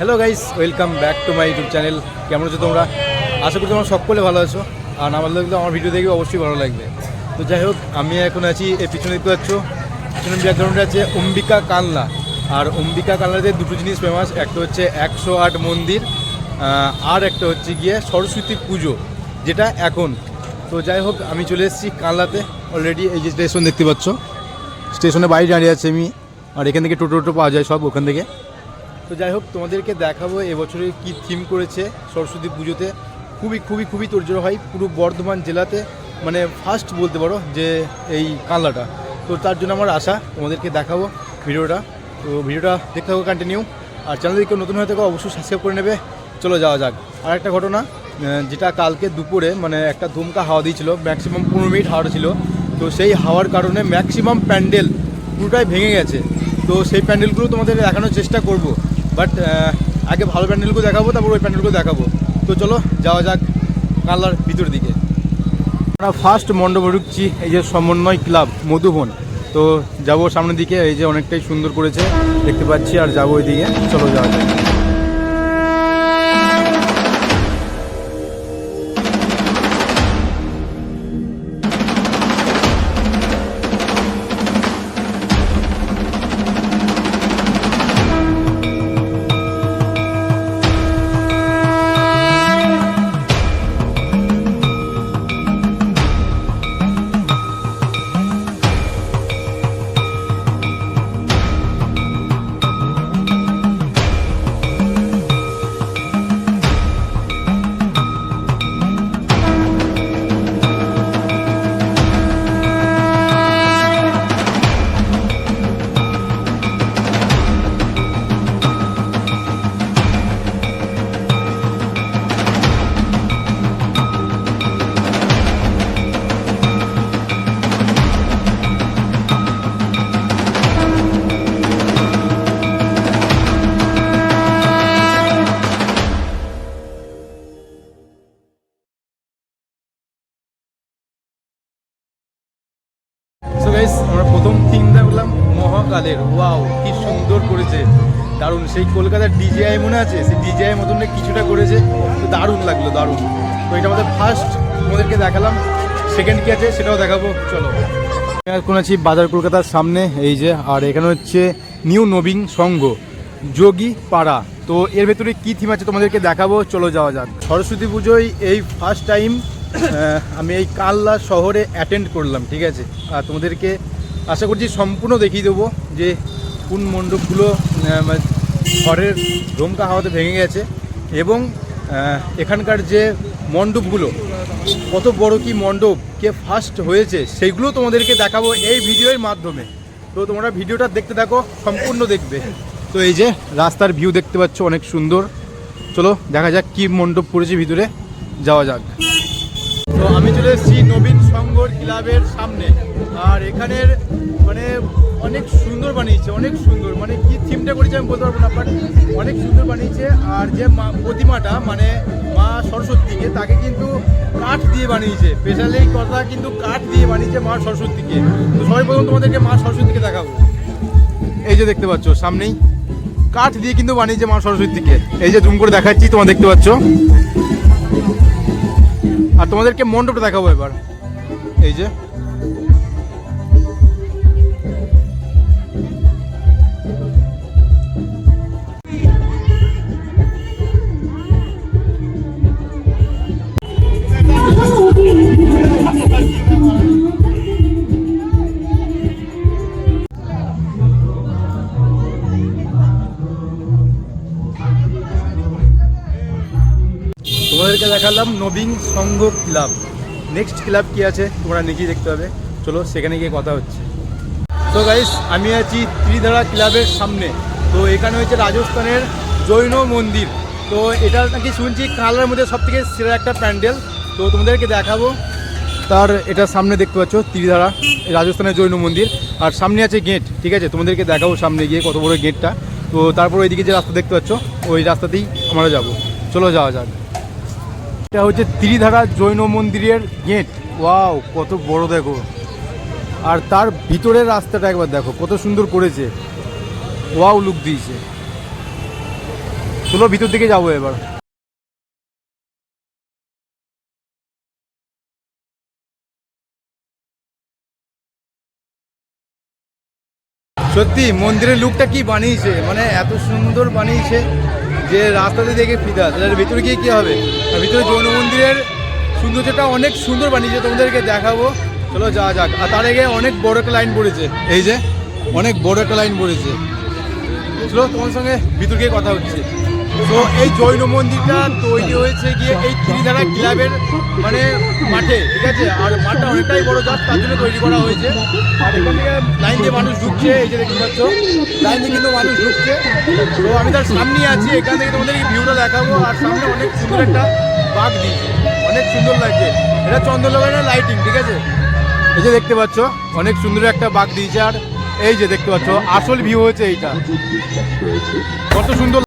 Hello guys, welcome back to my YouTube channel. কেমন আছো তোমরা? আশা করি তোমরা সকলে ভালো আছো, আর না ভালো লাগলে আমার ভিডিও দেখবে অবশ্যই ভালো লাগবে। তো যাই হোক, আমি এখন আছি এই পিছনে দেখতে পাচ্ছ, পিছনে ব্যাকগ্রাউন্ডে আছে অম্বিকা কালনা। আর অম্বিকা কালনাতে দুটো জিনিস ফেমাস, একটা হচ্ছে 108 মন্দির, আর একটা হচ্ছে গিয়ে সরস্বতী পুজো, যেটা এখন। তো যাই হোক, আমি চলে এসেছি কালনাতে অলরেডি। এই যে স্টেশন দেখতে পাচ্ছ, স্টেশনে বাইরে দাঁড়িয়ে আছে আমি, আর এখান থেকে টোটো পাওয়া যায় সব ওখান থেকে। তো যাই হোক, তোমাদেরকে দেখাবো এবছরে কি থিম করেছে সরস্বতী পুজোতে। খুবই খুবই খুবই তোড়জোড় হয় পুরো বর্ধমান জেলাতে, মানে ফার্স্ট বলতে পারো যে এই কালনাটা। তো তার জন্য আমার আশা তোমাদেরকে দেখাবো ভিডিওটা। তো ভিডিওটা দেখতে থাকো কন্টিনিউ, আর চ্যানেলে কেউ নতুন হয়ে থাকো অবশ্যই সাবস্ক্রাইব করে নেবে। চলো যাওয়া যাক। আর একটা ঘটনা, যেটা কালকে দুপুরে মানে একটা ধুমকা হাওয়া দিয়েছিল, ম্যাক্সিমাম 15 মিনিট হাওয়া ছিল। তো সেই হাওয়ার কারণে ম্যাক্সিমাম প্যান্ডেল পুরোটাই ভেঙে গেছে। তো সেই প্যান্ডেলগুলো তোমাদের দেখানোর চেষ্টা করব, বাট আগে ভালো প্যান্ডেলগুলো দেখাবো, তারপর ওই প্যান্ডেলগুলো দেখাবো। তো চলো যাওয়া যাক কালনার ভিতর দিকে। আমরা ফার্স্ট মণ্ডপে ঢুকছি, এই যে সমন্বয় ক্লাব মধুবন। তো যাবো সামনের দিকে, এই যে অনেকটাই সুন্দর করেছে দেখতে পাচ্ছি, আর যাবো ওই দিকে। চলো যাওয়া যাক। সো গাইস, আমরা প্রথম থিম দেখলাম মহাকালের। ওয়াও, কি সুন্দর করেছে, দারুণ। সেই কলকাতার ডিজিআই মনে আছে, সেই ডিজিআই মতন কিছুটা করেছে, তো দারুণ লাগলো, দারুণ। তো এটা আমাদের ফার্স্ট, তোমাদেরকে দেখালাম। সেকেন্ড কি আছে সেটাও দেখাবো, চলো। এখন আছি বাজার কলকাতার সামনে, এই যে। আর এখানে হচ্ছে নিউ নবীন সংঘ যোগী পাড়া। তো এর ভেতরে কী থিম আছে তোমাদেরকে দেখাবো, চলো যাওয়া যাক। সরস্বতী পুজোয় এই ফার্স্ট টাইম আমি এই কালনা শহরে অ্যাটেন্ড করলাম, ঠিক আছে। আর তোমাদেরকে আশা করছি সম্পূর্ণ দেখিয়ে দেবো যে কোন মণ্ডপগুলো ঘরের ধুমকা হাওয়াতে ভেঙে গেছে, এবং এখানকার যে মণ্ডপগুলো, কত বড় কি মণ্ডপ, কে ফার্স্ট হয়েছে, সেইগুলো তোমাদেরকে দেখাবো এই ভিডিওর মাধ্যমে। তো তোমরা ভিডিওটা দেখতে থাকো, সম্পূর্ণ দেখবে। তো এই যে রাস্তার ভিউ দেখতে পাচ্ছ, অনেক সুন্দর। চলো দেখা যাক কি মণ্ডপ পড়েছে ভিতরে, যাওয়া যাক। তো আমি চলে এসেছি নবীন সংঘ ক্লাবের সামনে, আর এখানের মানে অনেক সুন্দর বানিয়েছে, অনেক সুন্দর। মানে কি থিমটা করেছে আমি বলতে পারবো না, বাট অনেক সুন্দর বানিয়েছে। আর যে প্রতিমাটা মানে মা সরস্বতীকে, তাকে কিন্তু কাঠ দিয়ে বানিয়েছে, স্পেশালি কথা কিন্তু কাঠ দিয়ে বানিয়েছে মা সরস্বতীকে। তো সবাই প্রথম তোমাদেরকে মা সরস্বতীকে দেখাবো। এই যে দেখতে পাচ্ছ সামনেই কাঠ দিয়ে কিন্তু বানিয়েছে মা সরস্বতীকে। এই যে জুম করে দেখাচ্ছি, তোমরা দেখতে পাচ্ছ। আর তোমাদেরকে মণ্ডপটা দেখাবো এবার, এই যে। তোমাদেরকে দেখালাম নবীন সংঘ ক্লাব। নেক্সট ক্লাব কি আছে তোমরা নিজেই দেখতে হবে, চলো সেখানে গিয়ে কথা হচ্ছে। তো গাইস, আমি আছি ত্রিধারা ক্লাবের সামনে। তো এখানে হচ্ছে রাজস্থানের জৈন মন্দির। তো এটা নাকি শুনছি কালনার মধ্যে সবথেকে সেরা একটা প্যান্ডেল। তো তোমাদেরকে দেখাবো। তার এটা সামনে দেখতে পাচ্ছ ত্রিধারা রাজস্থানের জৈন মন্দির, আর সামনে আছে গেট, ঠিক আছে। তোমাদেরকে দেখাবো সামনে গিয়ে কত বড় গেটটা। তো তারপর ওইদিকে যে রাস্তা দেখতে পাচ্ছ, ওই রাস্তাতেই আমরা যাব। চলো যাওয়া যাক। এটা হচ্ছে ত্রিধারা জৈন মন্দিরের গেট। ওয়াও, কত বড় দেখো। আর তার ভিতরের রাস্তাটা একবার দেখো, কত সুন্দর করেছে। ওয়াও লুক দিয়েছে। চলো ভিতর দিকে যাবো এবার। সত্যি মন্দিরের লুকটা কি বানিয়েছে, মানে এত সুন্দর বানিয়েছে যে রাস্তাতে দেখে ফিদা। তাহলে ভিতরে গিয়ে কী হবে, আর ভিতরে জৈন মন্দিরের সৌন্দর্যটা অনেক সুন্দর বানিয়েছে, তোমাদেরকে দেখাবো। চলো যাওয়া যাক। আর তার আগে অনেক বড় একটা লাইন পড়েছে, এই যে অনেক বড় একটা লাইন পড়েছে। চলো তোমার সঙ্গে ভিতর গিয়ে কথা হচ্ছে। তো এই জৈন মন্দিরটা তৈরি হয়েছে গিয়ে এই ত্রিধারা ক্লাবের মানে মাঠে, ঠিক আছে। আর মাঠটা অনেকটাই বড়, যার তার জন্য তৈরি করা হয়েছে। আর এখান থেকে লাইন দিয়ে মানুষ ঢুকছে, এই যে দেখতে পাচ্ছ লাইন দিয়ে কিন্তু মানুষ ঢুকছে। তো আমি তার সামনেই আছি, এখান থেকে তোমাদের এই ভিউটা দেখাবো। আর সামনে অনেক সুন্দর একটা বাঘ দিয়েছে, অনেক সুন্দর লাগছে। এটা চন্দ্রলোকানের লাইটিং, ঠিক আছে। এই যে দেখতে পাচ্ছ অনেক সুন্দর একটা বাঘ দিয়েছে। আর এই যে দেখতে পাচ্ছ আসল ভিউ হচ্ছে এইটা, কত সুন্দর।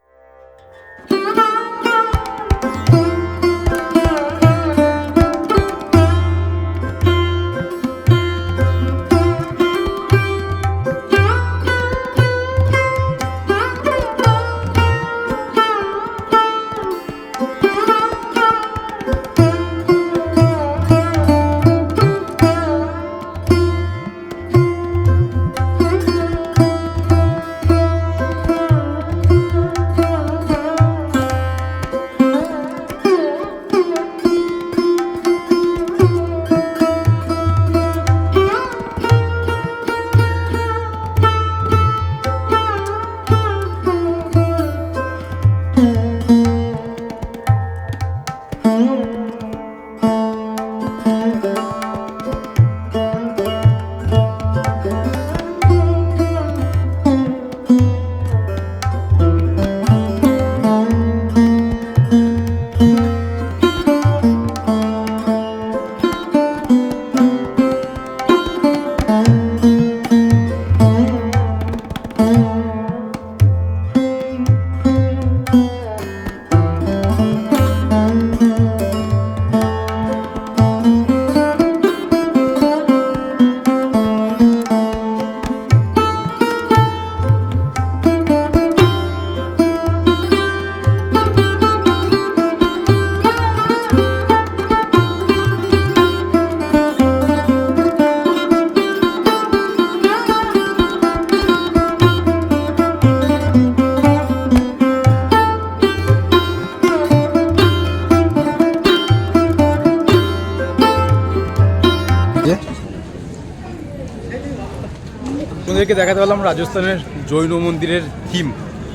তোমাদেরকে দেখাতে পারলাম রাজস্থানের জৈন মন্দিরের থিম।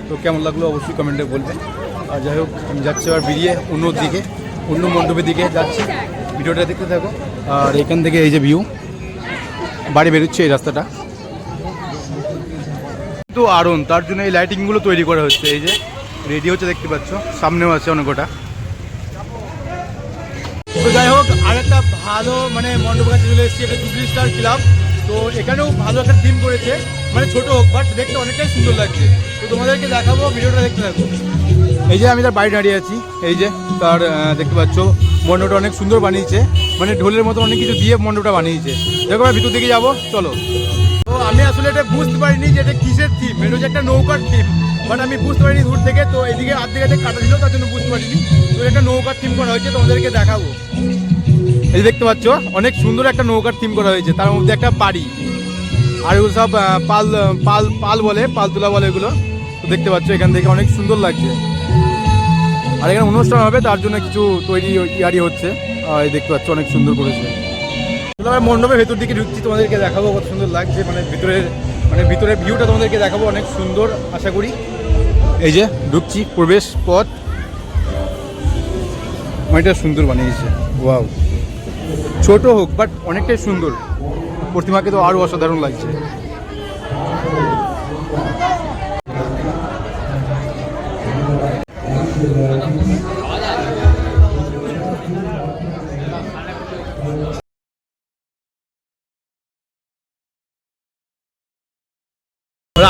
তো কেমন লাগলো অবশ্যই কমেন্টে বলবে। আর যাই হোক আমি যাচ্ছি এবার বেরিয়ে অন্য দিকে, অন্য মণ্ডপের দিকে যাচ্ছি, ভিডিওটা দেখতে থাকো। আর এখান থেকে এই যে ভিউ, বাড়ি বেরোচ্ছে এই রাস্তাটা তো আরন, তার জন্য এই লাইটিংগুলো তৈরি করা হচ্ছে। এই যে রেডি হচ্ছে দেখতে পাচ্ছ, সামনেও আছে অনেক কটা। তো যাই হোক আর একটা ভালো মানে মণ্ডপের কাছে চলে এসেছি, এটা জুবলি স্টার ক্লাব। তো এখানেও ভালো একটা থিম করেছে, মানে ছোট হোক বাট দেখতে অনেকটাই সুন্দর লাগছে। তো তোমাদেরকে দেখাবো, ভিডিওটা দেখতে থাকো। এই যে আমি তার বাড়ি দাঁড়িয়ে আছি, এই যে তার দেখতে পাচ্ছ মণ্ডপটা অনেক সুন্দর বানিয়েছে, মানে ঢোলের মতো অনেক কিছু দিয়ে মণ্ডপটা বানিয়েছে। দেখো আমি ভিতর দিকে যাবো, চলো। তো আমি আসলে এটা বুঝতে পারিনি যে এটা কিসের থিম, এটা হচ্ছে একটা নৌকার থিম, বাট আমি বুঝতে পারিনি দূর থেকে। তো এইদিকে আর্ধেক কাটা ছিল, তার জন্য বুঝতে পারিনি। তো একটা নৌকার থিম করা হয়েছে, তোমাদেরকে দেখাবো। এই দেখতে পাচ্ছ অনেক সুন্দর একটা নৌকার থিম করা হয়েছে, তার মধ্যে একটা বাড়ি, আর এগুলো সব পাল পাল পাল বলে, পাল তোলা বলে এগুলো। তো দেখতে পাচ্ছ এখান থেকে অনেক সুন্দর লাগছে। আর এখানে অনুষ্ঠান হবে, তার জন্য কিছু তৈরি ইয়ারি হচ্ছে। আর দেখতে পাচ্ছ অনেক সুন্দর করেছে। মণ্ডপের ভেতর দিকে ঢুকছি, তোমাদেরকে দেখাবো কত সুন্দর লাগছে। মানে ভিতরের ভিউটা তোমাদেরকে দেখাবো, অনেক সুন্দর আশা করি। এই যে ঢুকছি, প্রবেশ পথ অনেকটা সুন্দর বানিয়েছে। ওয়াও, ছোট হোক বাট অনেকটাই সুন্দর। প্রতিমাকে তো আরও অসাধারণ লাগছে।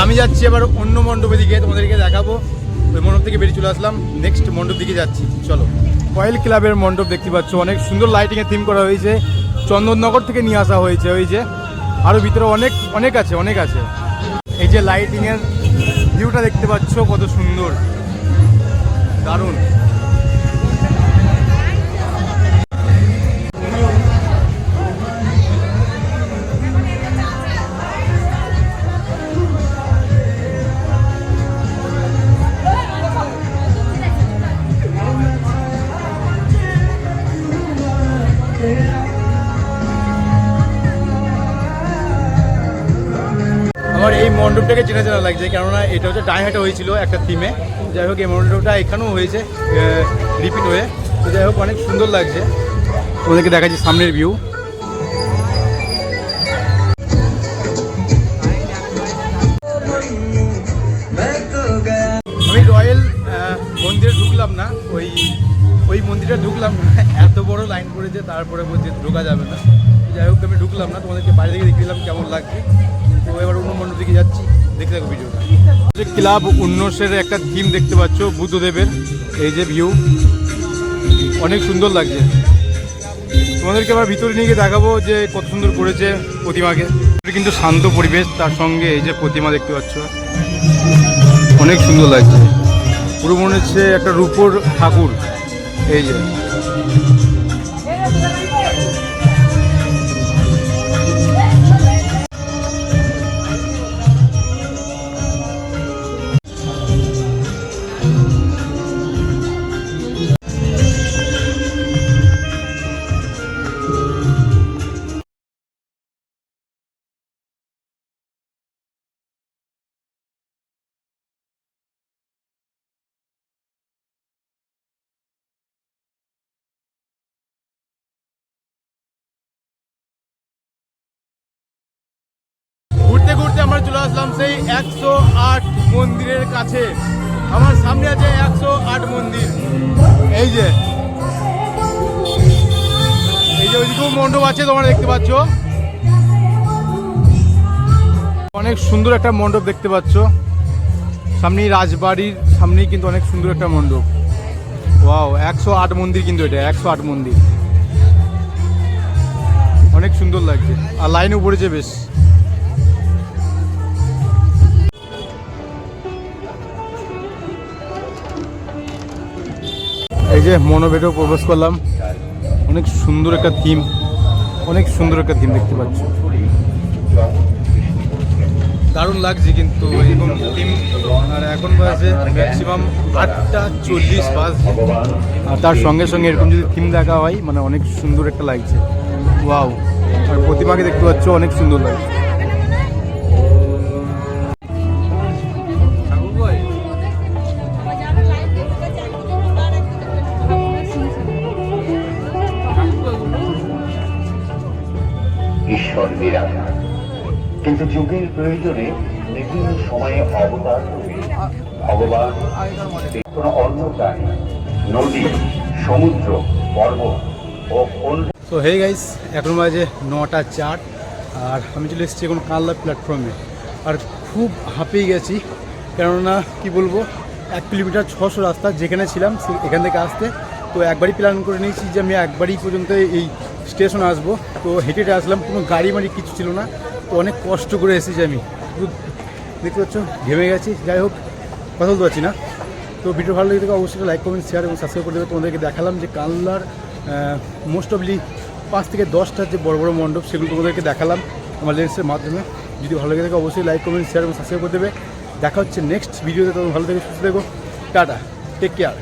আমি যাচ্ছি এবার অন্য মণ্ডপের দিকে, তোমাদেরকে দেখাবো। ওই মণ্ডপ থেকে বেরিয়ে চলে আসলাম, নেক্সট মণ্ডপ দিকে যাচ্ছি, চলো। কয়েল ক্লাবের মণ্ডপ দেখতে পাচ্ছ, অনেক সুন্দর লাইটিংয়ের থিম করা হয়েছে, চন্দননগর থেকে নিয়ে আসা হয়েছে। ওই যে আরও ভিতরে অনেক আছে। এই যে লাইটিংয়ের ভিউটা দেখতে পাচ্ছ কত সুন্দর, দারুণ। আমার এই মণ্ডপটাকে চেনা চেনা লাগছে, কেননা এটা হচ্ছে ডাইহাটে হয়েছিল একটা থিমে। যাই হোক এই মণ্ডপটা এখানেও হয়েছে রিপিট হয়ে। তো যাই হোক অনেক সুন্দর লাগছে। তোমাদেরকে দেখাচ্ছি সামনের ভিউ। আমি রয়্যাল মন্দিরে ঢুকলাম না, ওই মন্দিরে ঢুকলাম না, এত বড় লাইন পড়েছে, তারপরে বলছে ঢোকা যাবে না। যাই হোক আমি ঢুকলাম না, তোমাদেরকে বাইরে থেকে দেখে দিলাম কেমন লাগছে। তো এবার অন্য মণ্ডপ দিকে যাচ্ছি, দেখতে থাকো ভিডিওটা। ক্লাব 19-এর একটা থিম দেখতে পাচ্ছ বুদ্ধদেবের, এই যে ভিউ অনেক সুন্দর লাগছে। তোমাদেরকে আবার ভিতরে নিয়ে গিয়ে দেখাবো যে কত সুন্দর করেছে প্রতিমাকে। কিন্তু শান্ত পরিবেশ, তার সঙ্গে এই যে প্রতিমা দেখতে পাচ্ছ অনেক সুন্দর লাগছে। পুরো মনে হচ্ছে একটা রূপোর ঠাকুর। এই যে ঘুরতে ঘুরতে আমরা চলে আসলাম সেই 108 মন্দিরের কাছে। আমার সামনে আছে 108 মন্দির। এই যে ওইদিকেও মণ্ডপ আছে, তোমরা দেখতে পাচ্ছ। অনেক সুন্দর একটা মণ্ডপ দেখতে পাচ্ছ সামনেই, রাজবাড়ির সামনেই কিন্তু অনেক সুন্দর একটা মণ্ডপ। ওয়াও, 108 মন্দির কিন্তু এটা 108 মন্দির, অনেক সুন্দর লাগছে। আর লাইনও পড়েছে বেশ। এই যে মনোভেটেও প্রবেশ করলাম, অনেক সুন্দর একটা থিম, অনেক সুন্দর একটা থিম দেখতে পাচ্ছ, দারুণ লাগছে কিন্তু এরকম থিম। আর এখন বাজে ম্যাক্সিমাম 8:40 বাজে, আর তার সঙ্গে সঙ্গে এরকম যদি থিম দেখা হয় মানে অনেক সুন্দর একটা লাগছে। ওয়াও, আর প্রতিমাকে দেখতে পাচ্ছ অনেক সুন্দর লাগছে। ঈশ্বর বিরাজমান, কিন্তু যুগের প্রয়োজনে বিভিন্ন সময়ে অবতার ভগবান কোন অন্য প্রাণী, নদী, সমুদ্র, পর্বত ও তো হে গাইস, এখন বাজে 9:04 আর আমি চলে এসেছি এখন কানলা প্ল্যাটফর্মে। আর খুব হাঁপিয়ে গেছি, কেননা কি বলবো 1 কিলোমিটার 600 রাস্তা যেখানে ছিলাম এখান থেকে আসতে। তো একবারই প্ল্যান করে নিয়েছি যে আমি একবারই পর্যন্ত এই স্টেশনে আসবো। তো হেঁটে হেঁটে আসলাম, কোনো গাড়ি মাড়ি কিছু ছিল না। তো অনেক কষ্ট করে এসেছি আমি, দেখতে পাচ্ছ ঘেমে গেছি। যাই হোক কথা বলতে পারছি না। তো ভিডিও ভালো লাগে অবশ্যই লাইক কমেন্ট শেয়ার এবং সাবস্ক্রাইব করে দেবে। তোমাদেরকে দেখালাম যে কানলার মোস্ট অফলি 5 থেকে 10টার যে বড় বড় মণ্ডপ, সেগুলো তোমাদেরকে দেখালাম আমার লেন্সের মাধ্যমে। যদি ভালো লাগে থাকে অবশ্যই লাইক কমেন্ট শেয়ার এবং সাবস্ক্রাইব করে দেবে। দেখা হচ্ছে নেক্সট ভিডিওতে। তোমরা ভালো থেকে সুস্থ থেকো, টাটা, টেক কেয়ার।